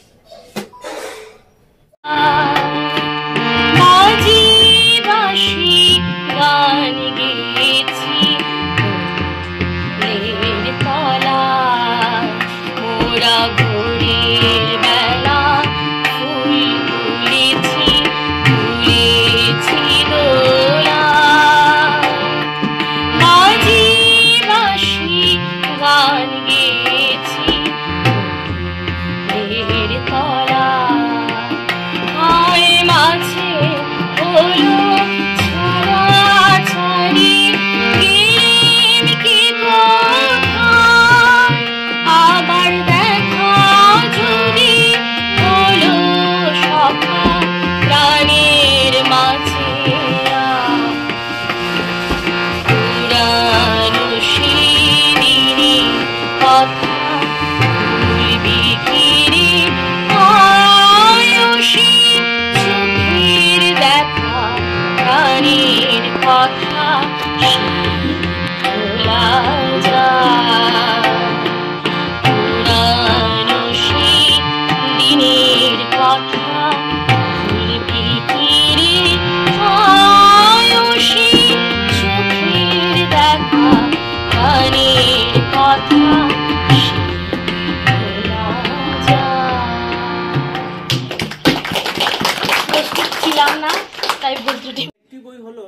একটি বই হলো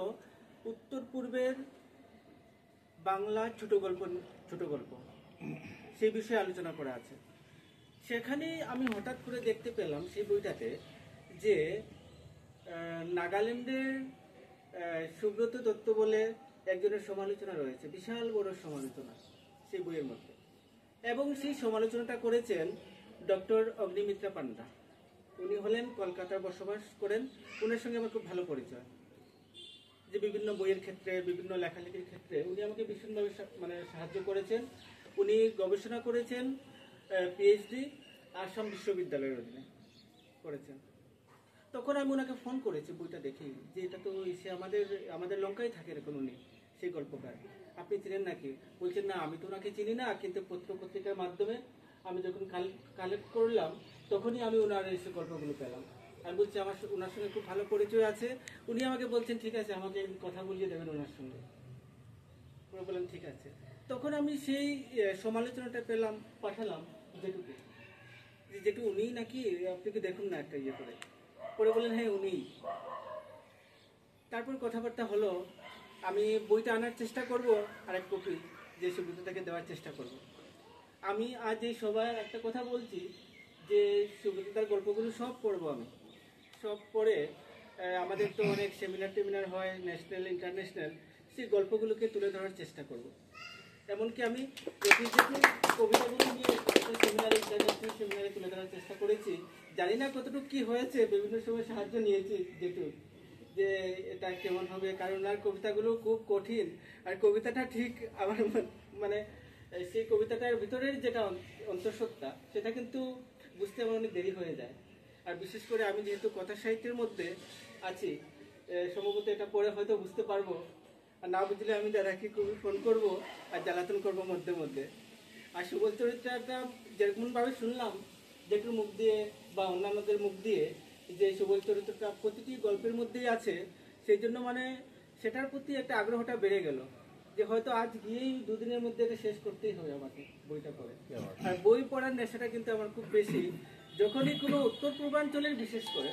উত্তর পূর্বের বাংলা ছোট গল্প, সেই বিষয়ে আলোচনা করা আছে। সেখানে আমি হঠাৎ করে দেখতে পেলাম সেই বইটাতে যে নাগাল্যান্ডের সুব্রত দত্ত বলে একজনের সমালোচনা রয়েছে, বিশাল বড় সমালোচনা সেই বইয়ের মধ্যে। এবং সেই সমালোচনাটা করেছেন ডক্টর অগ্নিমিত্রা পান্ডা। উনি হলেন কলকাতায় বসবাস করেন। উনার সঙ্গে আমার খুব ভালো পরিচয়, যে বিভিন্ন বইয়ের ক্ষেত্রে, বিভিন্ন লেখালেখির ক্ষেত্রে উনি আমাকে ভীষণভাবে সাহায্য করেছেন। উনি গবেষণা করেছেন, পিএইচডি আসাম বিশ্ববিদ্যালয়ের অধীনে করেছেন। তখন আমি ওনাকে ফোন করেছি বইটা দেখি, যে এটা তো সে আমাদের লঙ্কায় থাকে এরকম উনি সেই গল্পকার। আপনি চিনেন নাকি? বলছেন না আমি তো ওনাকে চিনি না, কিন্তু পত্র পত্রিকার মাধ্যমে আমি যখন কালেক্ট করলাম তখনই আমি ওনার এসে গল্পগুলো পেলাম। আমি বলছি আমার ওনার সঙ্গে খুব ভালো পরিচয় আছে। উনি আমাকে বলছেন ঠিক আছে আমাকে কথা বলিয়ে দেবেন ওনার সঙ্গে। ওরা বললেন ঠিক আছে। তখন আমি সেই সমালোচনাটা পেলাম, পাঠালাম যেটুকু, যেটু উনি নাকি আপনি কি দেখুন না একটা ইয়ে করে। পরে বললেন হ্যাঁ উনি। তারপর কথাবার্তা হলো, আমি বইটা আনার চেষ্টা করব, আর এক কপি যে সুব্রতদাকে দেওয়ার চেষ্টা করব। আমি আজ এই সবাই একটা কথা বলছি যে সুব্রতদার গল্পগুলো সব পড়বো আমি, সব পড়ে আমাদের তো অনেক সেমিনার হয় ন্যাশনাল ইন্টারন্যাশনাল, সেই গল্পগুলোকে তুলে ধরার চেষ্টা করব। এমনকি আমি কবিতাগুলো নিয়ে সেমিনারে ইন্টারন্যাশনাল সেমিনারে তুলে ধরার চেষ্টা করেছি। জানি না কতটুকু কি হয়েছে, বিভিন্ন সময় সাহায্য নিয়েছি যেটু যে এটা কেমন হবে, কারণ আর কবিতাগুলো খুব কঠিন। আর কবিতাটা ঠিক আমার মানে সেই কবিতাটার ভিতরের যেটা অন্তঃসত্ত্বা সেটা কিন্তু বুঝতে আমার অনেক দেরি হয়ে যায়। আর বিশেষ করে আমি যেহেতু কথা সাহিত্যের মধ্যে আছি, সম্ভবত এটা পড়ে হয়তো বুঝতে পারবো, আর না বুঝলে আমি দাদাকে খুবই ফোন করব আর জ্বালাতন করবো মধ্যে মধ্যে। আর সুবল চরিত্রটা যেরকমভাবে শুনলাম যেটুর মুখ দিয়ে বা অন্যান্যদের মুখ দিয়ে, যে সুবল চরিত্রটা প্রতিটি গল্পের মধ্যেই আছে, সেই জন্য মানে সেটার প্রতি একটা আগ্রহটা বেড়ে গেল যে হয়তো আজ গিয়েই দুদিনের মধ্যে এটা শেষ করতেই হবে আমাকে বইটা পড়ে। আর বই পড়ার নেশাটা কিন্তু আমার খুব বেশি। যখনই কোনো উত্তর পূর্বাঞ্চলের বিশেষ করে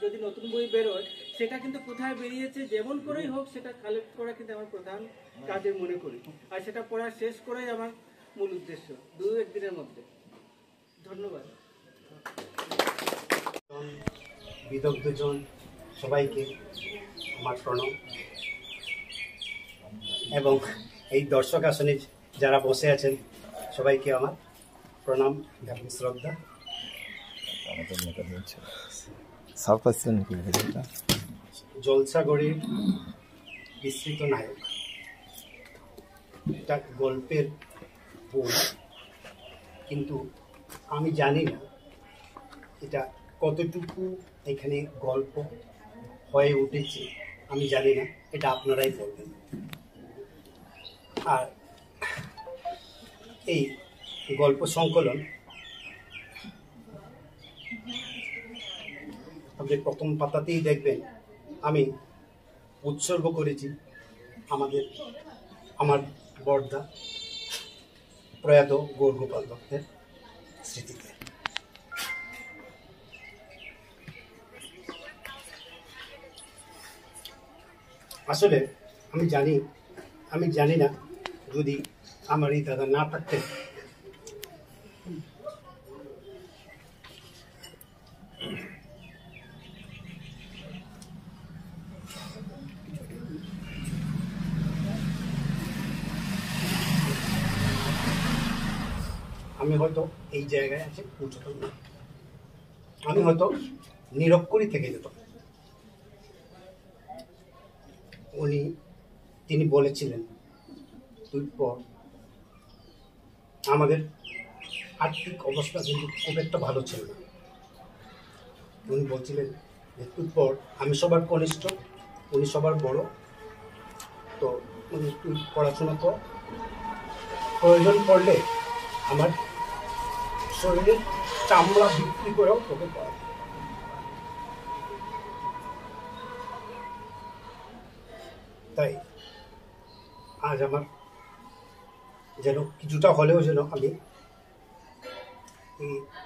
যদি নতুন বই বেরোয়, সেটা কিন্তু কোথায় বেরিয়েছে যেমন করেই হোক সেটা কালেক্ট করা কিন্তু আমার প্রধান কাজে মনে করি। আর সেটা পড়া শেষ করাই আমার মূল উদ্দেশ্য 2-1 দিনের মধ্যে। ধন্যবাদ। বিদগ্ধজন সবাইকে আমার প্রণাম, এবং এই দর্শক আসনে যারা বসে আছেন সবাইকে আমার প্রণাম এবং শ্রদ্ধা। জলসাগড়ের বিস্তৃত নায়ক, এটা গল্পের বই, কিন্তু আমি জানি না এটা কতটুকু এখানে গল্প হয়ে উঠেছে, আমি জানি না, এটা আপনারাই বলবেন। আর এই গল্প সংকলন আপনি প্রথম পাতাতেই দেখবেন আমি উৎসর্গ করেছি আমার বড়দা প্রয়াত গৌরগোপাল দত্তের স্মৃতিতে। আসলে আমি জানি না যদি আমার এই দাদা না থাকতেন, আমি হয়তো এই জায়গায় এসে পৌঁছতাম না, আমি হয়তো নিরক্ষরই থেকে যেতাম। তিনি বলেছিলেন তুই পর। আমাদের আর্থিক অবস্থা কিন্তু খুব একটা ভালো ছিল না। উনি বলছিলেন যে তুই পর, আমি সবার কনিষ্ঠ, উনি সবার বড়, তো উনি তুই পড়াশোনা কর, প্রয়োজন পড়লে আমার শরীরের চামড়া বিক্রি করেও তোকে পড়া। তাই আজ আমার যেন কিছুটা হলেও যেন আমি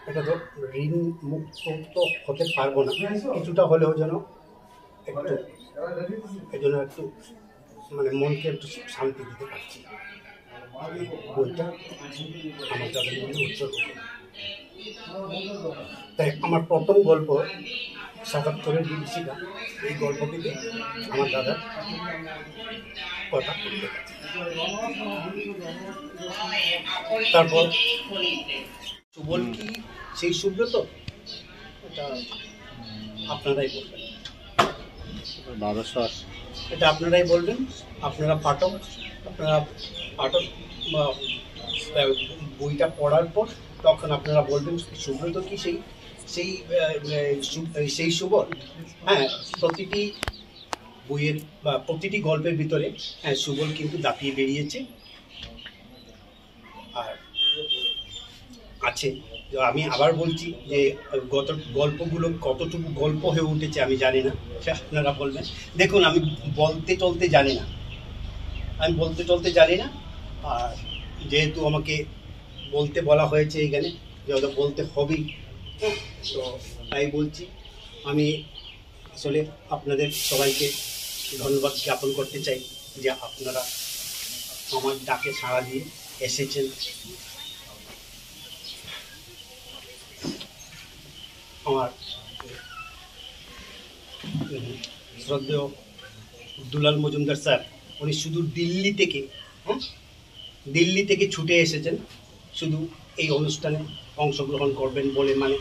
এটা তো ঋণ মুক্ত তো হতে পারবো না, কিছুটা হলেও যেন একটু এই জন্য একটু মানে মনকে একটু শান্তি দিতে পারছি। বইটা আমার তাদের মধ্যে উৎসর্গ করি। তাই আমার প্রথম গল্প ৭৭-এর বিভীষিকা, এই গল্পটিতে আমার দাদা কথা বলতে গেছে। তারপর সুবল কি সেই সুব্রত, এটা আপনারাই বলবেন, এটা আপনারাই বলবেন। আপনারা পাঠক বইটা পড়ার পর তখন আপনারা বলবেন সুব্রত কি সেই সুবল। হ্যাঁ, প্রতিটি বইয়ের বা প্রতিটি গল্পের ভিতরে সুবল কিন্তু দাপিয়ে বেরিয়েছে। আর আছে, আমি আবার বলছি যে গল্পগুলো কতটুকু গল্প হয়ে উঠেছে আমি জানি না, সেটা আপনারা বলবেন। দেখুন, আমি বলতে চলতে জানি না, আর যেহেতু আমাকে বলতে বলা হয়েছে এখানে যে ওটা বলতে হবেই, তো তাই বলছি। আমি আসলে আপনাদের সবাইকে ধন্যবাদ জ্ঞাপন করতে চাই যে আপনারা আমার ডাকে সাড়া দিয়ে এসেছেন। আমার শ্রদ্ধেয় দুলাল মজুমদার স্যার, উনি শুধু দিল্লি থেকে ছুটে এসেছেন শুধু এই অনুষ্ঠানে অংশগ্রহণ করবেন বলে, মানে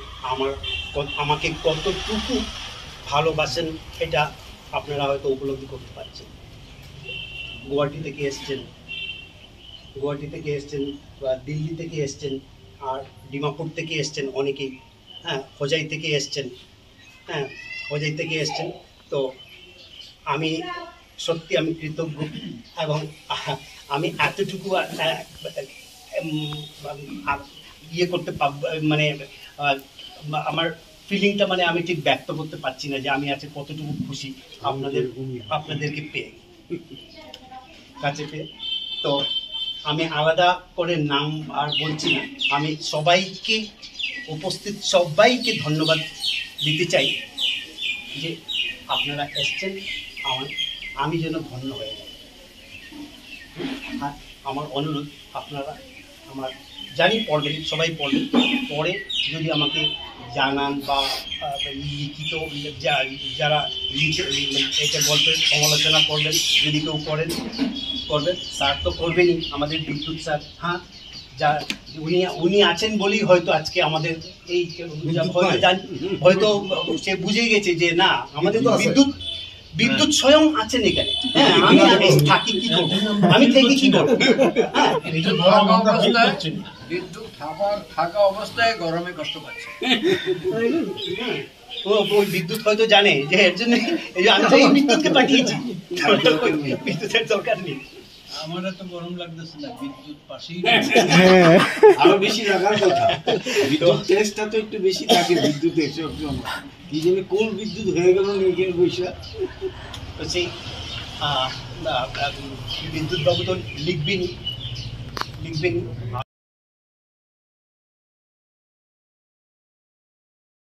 আমাকে কতটুকু ভালোবাসেন এটা আপনারা হয়তো উপলব্ধি করতে পারছেন। গুয়াহাটি থেকে এসছেন বা দিল্লি থেকে এসছেন, আর ডিমাপুর থেকে এসছেন অনেকেই, হোজাই থেকে এসছেন। তো আমি সত্যি কৃতজ্ঞ, এবং আমি এতটুকু ইয়ে করতে মানে আমার ফিলিংটা মানে আমি ঠিক ব্যক্ত করতে পারছি না যে আমি আজকে কতটুকু খুশি আপনাদেরকে কাছে পেয়ে। তো আমি আলাদা করে নাম আর বলছি না, আমি উপস্থিত সবাইকে ধন্যবাদ দিতে চাই যে আপনারা এসছেন, আমি যেন ধন্য হয়ে যাই। আর আমার অনুরোধ, আপনারা জানি পড়বেন, সবাই পড়বেন, পরে যদি আমাকে জানান বা লিখিত যারা এটা গল্পের সমালোচনা করবেন, যদি কেউ করবেন, স্যার তো করবেনই, আমাদের বিদ্যুৎ স্যার, উনি আছেন বলেই হয়তো আজকে আমাদের এই হয়তো সে বুঝে গেছে যে না, আমাদের তো বিদ্যুৎ স্বয়ং আছেন এখানে। আমি থাকি কি করবো, আমি থেকে কি করবো? বিদ্যুৎ থাকা অবস্থায় গরমে কষ্ট পাচ্ছে। ওই বিদ্যুৎ হয়তো জানে যে এর জন্য আমি বিদ্যুৎকে পাঠিয়েছি, বিদ্যুতের দরকার নেই। আমার এত গরম লাগতেছে না, বিদ্যুৎ পাশেই আরো বেশি লাগার কথা। বিদ্যুৎ টেস্টটা তো একটু বেশি থাকে বিদ্যুৎ কি জানি কোন বিদ্যুৎ হয়ে গেল নিজের পয়সা। তো সেই বিদ্যুৎ বাবু তো লিখবেনই।